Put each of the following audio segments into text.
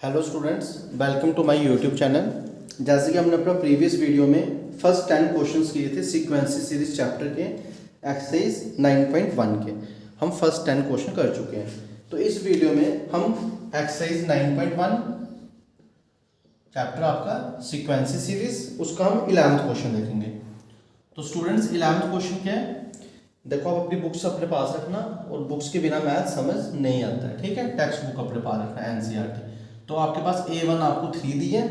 Hello students, welcome to my YouTube channel. जैसे कि हमने अपना प्रीवियस वीडियो में फर्स्ट 10 क्वेश्चंस किए थे सीक्वेंसी सीरीज चैप्टर के एक्सरसाइज 9.1 के। हम फर्स्ट 10 क्वेश्चन कर चुके हैं। तो इस वीडियो में हम एक्सरसाइज 9.1 चैप्टर आपका सीक्वेंसी सीरीज, उसका हम 11th क्वेश्चन देखेंगे। तो स्टूडेंट्स 11th क्वेश्चन क्या है, देखो आप अपनी बुक्स अपने पास रखना और बुक्स के बिना मैथ समझ नहीं आता है, ठीक है। टेक्स्ट बुक अपने पास रखना एनसीईआरटी। तो आपके पास A1 आपको 3 दी है,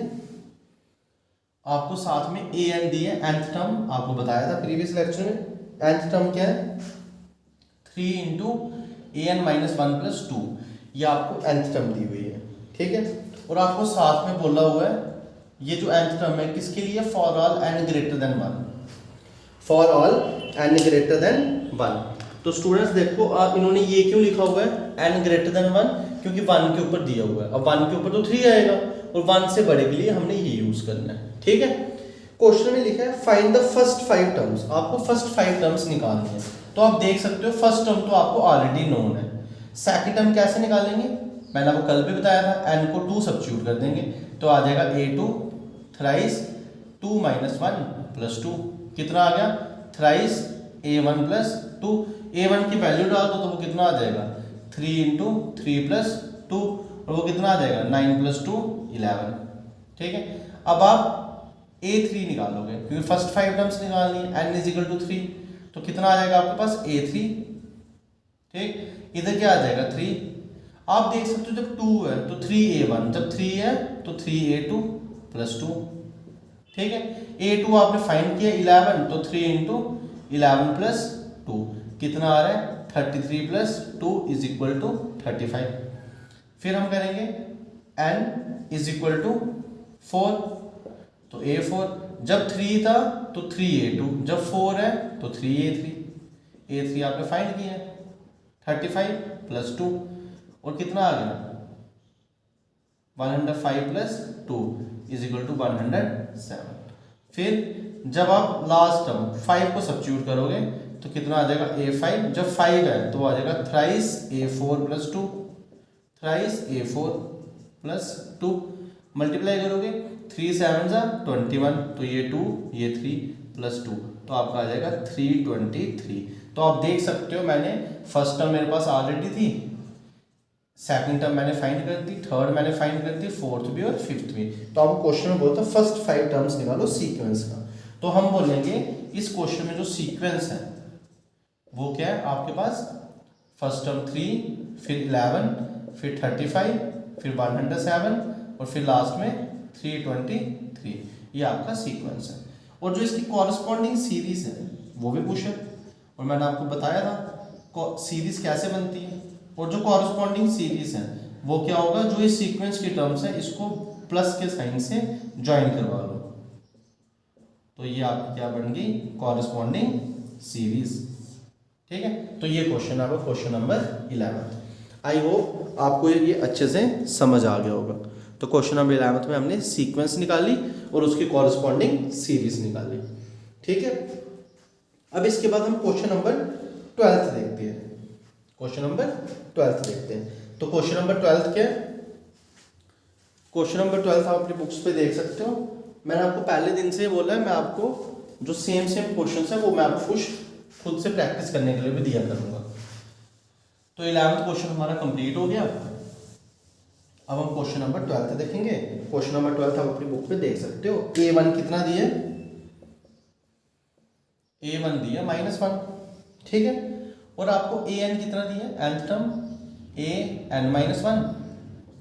आपको साथ में AN दी है। nth टर्म आपको बताया था प्रीवियस लेक्चर में। nth टर्म क्या है 3 इंटू AN माइनस 1 प्लस 2, ये आपको nth टर्म दी हुई है, ठीक है। और आपको साथ में बोला हुआ है ये जो nth टर्म है किसके लिए, for all n greater then 1, for all n greater then 1। तो स्टूडेंट्स देखो इन्होंने ये क्यों लिखा हुआ है n ग्रेटर देन 1, क्योंकि 1 के ऊपर दिया हुआ है। अब 1 के ऊपर तो 3 आएगा और 1 से बड़े के लिए हमने ये यूज करना है, ठीक है। क्वेश्चन में लिखा है फाइंड द फर्स्ट 5 टर्म्स, आपको फर्स्ट 5 टर्म्स निकालनी है। तो आप देख सकते हो फर्स्ट टर्म तो आपको ऑलरेडी नोन है। सेकंड टर्म कैसे निकालेंगे, मैंने आपको कल भी बताया था, n को 2 सब्स्टिट्यूट कर देंगे तो आ जाएगा A2 थ्राइस 2 माइनस 1 प्लस 2, कितना आ गया थ्राइस A1 प्लस 2। A1 की वैल्यू डाल दो तो वो कितना आ जाएगा 3 इंटू 3 प्लस 2, और वो कितना आ जाएगा 9 प्लस 2 11, ठीक है। अब आप A3 निकालोगे क्योंकि फर्स्ट 5 टर्म्स निकालनी है, n इज इक्वल टू 3, तो कितना आ जाएगा आपके पास A3, ठीक। इधर क्या आ जाएगा 3। आप देख सकते हो जब 2 है तो 3A1, जब 3 है तो 3A2 प्लस 2, ठीक है। A2 आपने फाइंड किया 11, तो 3 इंटू 11 प्लस 2 कितना आ रहा है 33 प्लस 2 इज इक्वल टू 35। फिर हम करेंगे n इज इक्वल टू 4, तो A4 जब 3 था तो 3A2, जब 4 है तो 3A3, A3 आपने फाइंड किया 35 प्लस 2 और कितना आ गया 105 प्लस 2 इज इक्वल टू 107। फिर जब आप लास्ट टर्म 5 को सब्स्टिट्यूट करोगे तो कितना आ जाएगा A5, जब 5 है तो आ जाएगा thrice A4 plus 2, thrice A4 plus 2, multiply करोगे 3 7 जा 21, तो ये 2 ये 3 प्लस 2, तो आपका आ जाएगा 323। तो आप देख सकते हो मैंने फर्स्ट टर्म मेरे पास ऑलरेडी थी, सेकंड टर्म मैंने फाइंड कर दी, थर्ड मैंने फाइंड कर दी, फोर्थ भी और फिफ्थ भी। तो आपको क्वेश्चन में बोलता है फर्स्ट 5 टर्म्स निकालो सीक्वेंस का। तो हम बोलेंगे इस क्वेश्चन में जो सीक्वेंस है वो क्या है, आपके पास फर्स्ट टर्म 3, फिर 11, फिर 35, फिर 107 और फिर लास्ट में 323, ये आपका सीक्वेंस है। और जो इसकी कॉरस्पॉन्डिंग सीरीज है वो भी पूछा, और मैंने आपको बताया था सीरीज कैसे बनती है। और जो कॉरस्पॉन्डिंग सीरीज है वो क्या होगा, जो इस सीक्वेंस की टर्म्स है इसको प्लस के साइन से ज्वाइन करवा लो, तो ये आपकी क्या बन गई कॉरस्पॉन्डिंग सीरीज, ठीक है। तो ये क्वेश्चन आपका क्वेश्चन नंबर 11। आई होप आपको ये अच्छे से समझ आ गया होगा। तो क्वेश्चन नंबर 11 में हमने सीक्वेंस निकाली और उसकी कॉरस्पॉन्डिंग सीरीज निकाली, ठीक है। अब इसके बाद हम क्वेश्चन नंबर 12 देखते हैं। क्वेश्चन नंबर 12 देखते हैं। तो क्वेश्चन नंबर 12 क्या है, क्वेश्चन नंबर 12 आप अपनी बुक्स पे देख सकते हो। मैंने आपको पहले दिन से बोला है मैं आपको जो सेम क्वेश्चंस है वो मैं आपको खुद से प्रैक्टिस करने के लिए भी दिया करूंगा। तो 11th क्वेश्चन हमारा कंप्लीट हो गया। अब हम क्वेश्चन नंबर 12 देखेंगे। क्वेश्चन नंबर 12 आप अपनी बुक पे देख सकते हो। A1 कितना दिया, A1 दिया -1, ठीक है। और आपको AN कितना दिया, nth term AN-1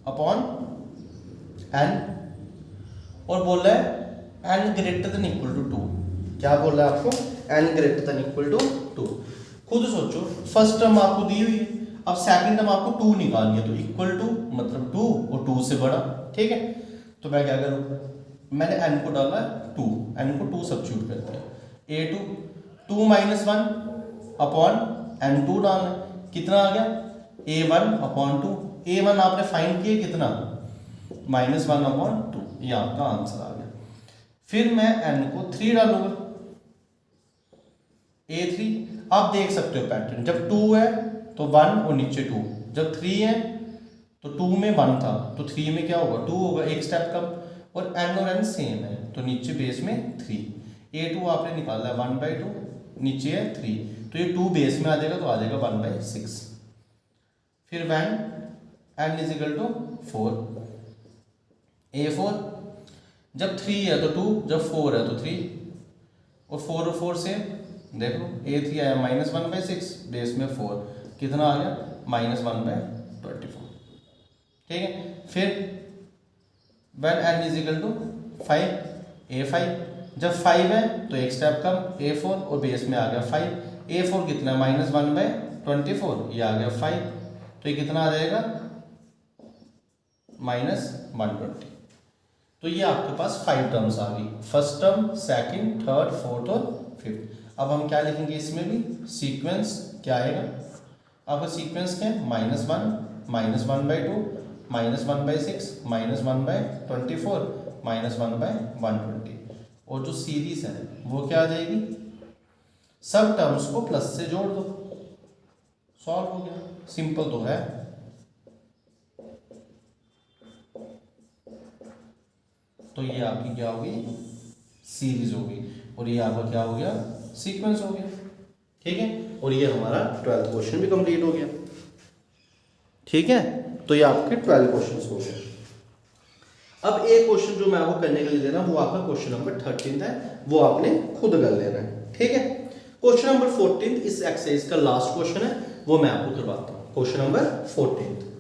upon n, और बोल रहा है n greater than equal to 2। क्या बोल रहा है आपको, n greater than equal to 2। खुद सोचो फर्स्ट टर्म आपको दी हुई है, अब सेकंड टर्म आपको 2 निकालनी है, तो इक्वल टू मतलब 2 और 2 से बड़ा, ठीक है। तो मैं क्या करूँ, मैंने n को डाला 2, n को 2 सब्स्टिट्यूट करते हैं A2 2 माइनस 1 अपॉन n2 डालना, कितना आ गया A1 अपॉन 2। A1 आपने फाइंड किया कितना -1 अपॉन 2, ये आपका आंसर आ गया। फिर मैं n को 3 डालूंगा A3। आप देख सकते हो पैटर्न, जब 2 है तो 1 और नीचे 2, जब 3 है तो 2 में 1 था तो 3 में क्या होगा 2 होगा, एक स्टेप कम, और n और n सेम है तो नीचे बेस में 3, a2 आपने निकाला है 1/2, नीचे है 3, तो ये 2 बेस में आ जाएगा तो आ जाएगा 1/6। फिर when n is equal to 4, a4 जब 3 है तो 2, जब 4 है तो 3, और 4 और 4 से देखो a3 आया -1/6, बेस में 4, कितना आ गया -1/24, ठीक है। फिर when n is equal to 5, a5 जब 5 है तो एक स्टेप कम, a4 और बेस में आ गया 5, a4 कितना -1/24, ये आ गया 5, तो ये कितना आ जाएगा -120। तो ये आपके पास 5 टर्म्स आ गई, first term, second, third, fourth और फिफ्थ। अब हम क्या लिखेंगे इसमें भी, सीक्वेंस क्या आएगा आपका, सीक्वेंस क्या है -1, -1/2, -1/6, -1/24, -1/120, और जो सीरीज है वो क्या आ जाएगी, सब टर्म्स को प्लस से जोड़ दो, सॉल्व हो गया, सिंपल तो है। तो ये आपकी क्या होगी, सीरीज होगी, और ये आपका क्या हो गया, सीक्वेंस हो गया, ठीक है। और ये हमारा 12th क्वेश्चन भी कंप्लीट हो गया, ठीक है। तो ये आपके 12 क्वेश्चन हो गए। अब एक क्वेश्चन जो मैं आपको करने के लिए दे रहा हूं वो आपका क्वेश्चन नंबर 13 है, वो आपने खुद कर लेना है, ठीक है। क्वेश्चन नंबर 14 इस एक्सरसाइज का लास्ट क्वेश्चन है, वो मैं आपको करवाता हूं। क्वेश्चन नंबर 14,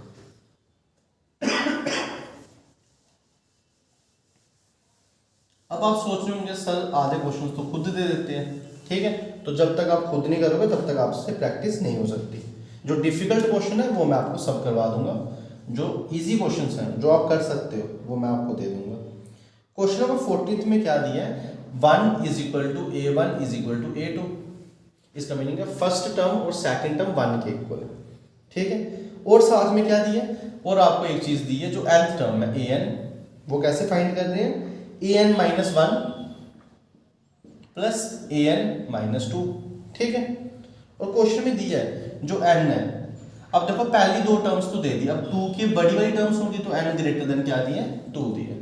अब आप सोच रहे होंगे सर आधे क्वेश्चन तो खुद दे देते हैं, ठीक है। तो जब तक आप खुद नहीं करोगे तब तक आपसे प्रैक्टिस नहीं हो सकती। जो डिफिकल्ट क्वेश्चन है वो मैं आपको सब करवा दूंगा, जो इजी क्वेश्चंस हैं जो आप कर सकते हो वो मैं आपको दे दूंगा। क्वेश्चन नंबर 14 में क्या दिया है, 1 is equal to a1 is equal to a2, इसका मीनिंग है फर्स्ट टर्म और सेकंड टर्म 1 के इक्वल है, ठीक है। और साथ में क्या दिया है, और आपको एक चीज दी है जो nth टर्म है an, वो कैसे फाइंड कर रहे हैं, an -1 प्लस an -2, ठीक है। और क्वेश्चन में दिया है जो n है, अब देखो पहली दो टर्म्स तो दे दी, अब 2 की बड़ी वाली टर्म्स होंगी तो n ग्रेटर देन क्या दिए, 2 दिए।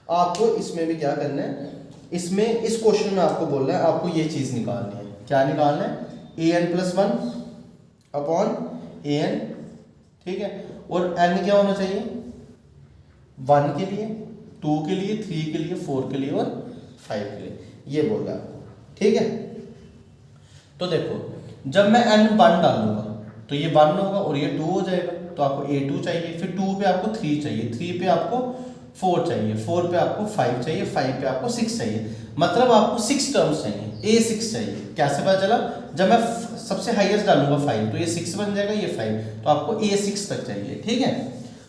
आपको इसमें भी क्या करना है, इसमें इस क्वेश्चन में आपको बोल रहा है आपको ये चीज निकालनी है, क्या निकालना है, an + 1 अपॉन an, ठीक है। और n क्या होना चाहिए, 1 के लिए, 2 के लिए, 3 के लिए, 4 के लिए और 5 के लिए, ये बोल रहा है, ठीक है। तो देखो जब मैं n 1 डालूंगा तो ये 1 होगा और ये 2 हो जाएगा, तो आपको a2 चाहिए, फिर 2 पे आपको 3 चाहिए, 3 पे आपको 4 चाहिए, 4 पे आपको 5 चाहिए, 5 पे आपको 6 चाहिए, मतलब आपको 6 टर्म्स चाहिए, a6 चाहिए। कैसे पता चला, जब मैं सबसे हाईएस्ट डालूंगा 5 तो ये 6 बन जाएगा, ये 5, तो आपको a6 तक चाहिए, ठीक है।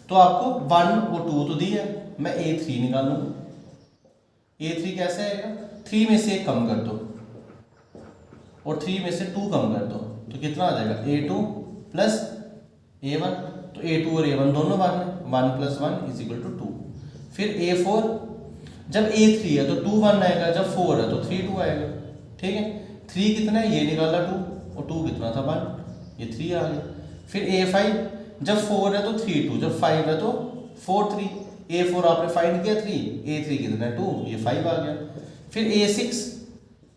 तो आपको 1 और 2 तो दी है, मैं a3 निकालूंगा, a3 कैसे आएगा, 3 में से 1 कम कर दो और 3 में से 2 कम कर दो, तो कितना आ जाएगा, a2 प्लस a1, तो a2 और a1 दोनों 1 + 1 इज इक्वल टू 2। फिर a4, जब a3 है तो 2 1 आएगा, जब 4 है तो 3 2 आएगा, ठीक है। 3 कितना है, ये निकाला 2, और 2 कितना था 1, ये 3 आ गया। फिर a5, जब 4 है तो 3 2, जब 5 है तो 4 3, a4 आपने फाइंड किया 3, a3 कितना है 2, ये 5 आ गया। फिर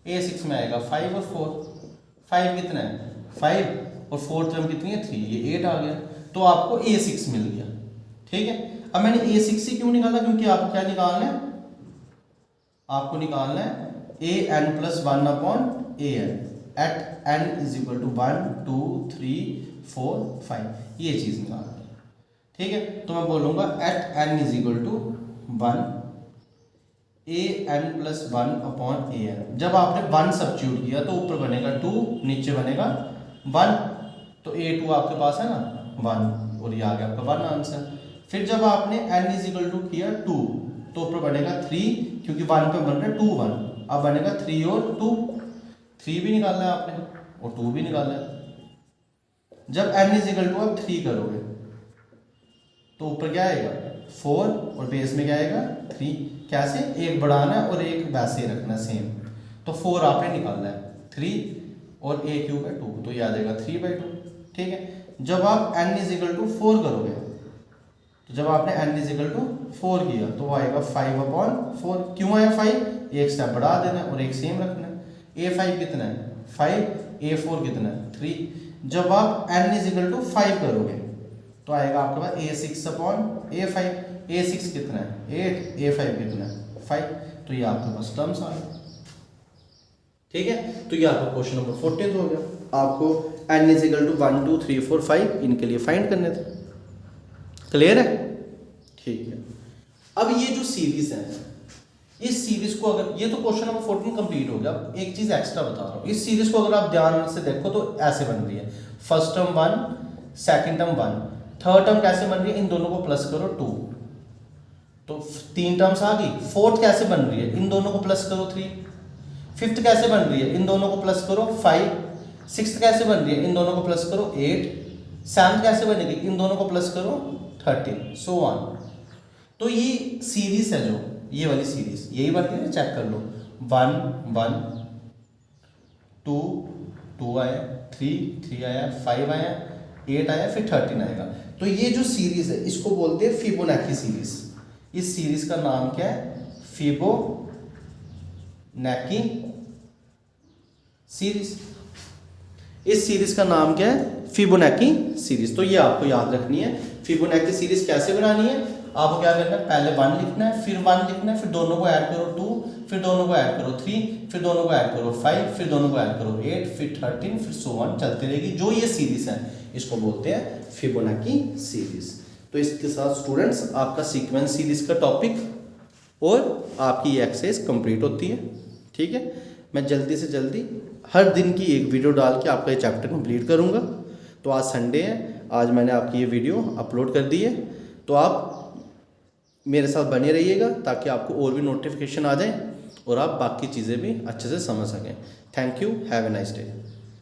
a6 में आएगा 5 और 4, 5 कितना है 5 और 4 टर्म कितनी है 3, ये 8 आ गया, तो आपको a6 मिल गया, ठीक है। अब मैंने a6 से क्यों निकाला, क्योंकि आपको क्या निकालना है, आपको निकालना है an + 1 upon an at n is equal to 1 2 3 4 5, ये चीज निकालना है, ठीक है। तो मैं बोलूंगा at n is equal to 1 an + 1 upon an। जब आपने 1 सब्स्टिट्यूट किया तो ऊपर बनेगा 2, नीचे बनेगा 1, तो a2 आपके पास है ना 1, और ये आ गया आपका 1 आंसर। फिर जब आपने n इज इक्वल टू किया 2 तो ऊपर बनेगा 3, क्योंकि 1 पे बन रहा है 2 1, अब बनेगा 3 और 2, 3 भी निकालना है आपने और 2 भी निकालना है। जब n इज इक्वल टू आप 3 करोगे तो ऊपर क्या आएगा 4 और बेस में क्या आएगा 3, कैसे, एक बढ़ाना है और एक वैसे ही रखना सेम, तो 4 आपने निकालना है 3 और a क्यूब है 2, तो ये आ जाएगा 3/2, ठीक है। जब आप n इज इक्वल टू 4 करोगे तो जब आपने n इजिकल टू 4 किया तो वो आएगा 5/4। क्यों आया 5? एक स्टेप बढ़ा देना है और एक सेम रखना है। a5 कितना है 5, a4 कितना है 3। जब आप n इजिकल टू 5 करोगे तो आएगा आपके पास a6/a5। a6 कितना है 8, a5 कितना है 5। तो ये आपके पास टर्म्स आ गए। ठीक है, तो ये आपका क्वेश्चन नंबर 14 हो गया। आपको n इजिकल टू 1 2 3 4 5 इनके लिए फाइंड करने थे। क्लियर है? ठीक है। अब ये जो सीरीज है, इस सीरीज को अगर, ये तो क्वेश्चन नंबर 14 कंप्लीट हो गया। अब एक चीज एक्स्ट्रा बता रहा हूँ, इस सीरीज को अगर आप ध्यान से देखो तो ऐसे बन रही है। First term 1, second term 1, third term कैसे बन रही है, इन दोनों को प्लस करो 2, तो 3 टर्म्स आ गई। फोर्थ कैसे बन रही है, इन दोनों को प्लस करो 3। फिफ्थ कैसे बन रही है, इन दोनों को प्लस करो 5। सिक्स्थ कैसे बन रही है, इन दोनों को प्लस करो 8। सेवंथ कैसे बनेगी, इन दोनों को प्लस करो 13, सो ऑन। तो ये सीरीज है, जो ये वाली सीरीज यही बनती है, चेक कर लो। 1 1 2 2 आया, 3 आया, 5 आया, 8 आया, फिर 13 आएगा। तो ये जो सीरीज है इसको बोलते हैं फिबोनाची सीरीज। इस सीरीज का नाम क्या है, फिबोनाची सीरीज। इस सीरीज का नाम क्या है, फिबोनाची सीरीज। तो ये आपको याद रखनी है। फिबोनाची सीरीज कैसे बनानी है, आपको क्या करना है, पहले 1 लिखना है, फिर 1 लिखना है, फिर दोनों को ऐड करो 2, फिर दोनों को ऐड करो 3, फिर दोनों को ऐड करो 5, फिर दोनों को ऐड करो 8, फिर 13, फिर सो ऑन चलती रहेगी। जो ये सीरीज है इसको बोलते हैं फिबोनाची सीरीज। तो इसके साथ स्टूडेंट्स आपका सीक्वेंस सीरीज का टॉपिक और आपकी ये एक्सरसाइज कंप्लीट होती है। ठीक है, मैं जल्दी से जल्दी हर दिन की एक वीडियो डाल के आपका ये चैप्टर कंप्लीट करूँगा। तो आज संडे है, आज मैंने आपकी ये वीडियो अपलोड कर दी है। तो आप मेरे साथ बने रहिएगा ताकि आपको और भी नोटिफिकेशन आ जाए और आप बाकी चीज़ें भी अच्छे से समझ सकें। Thank you, have a nice day.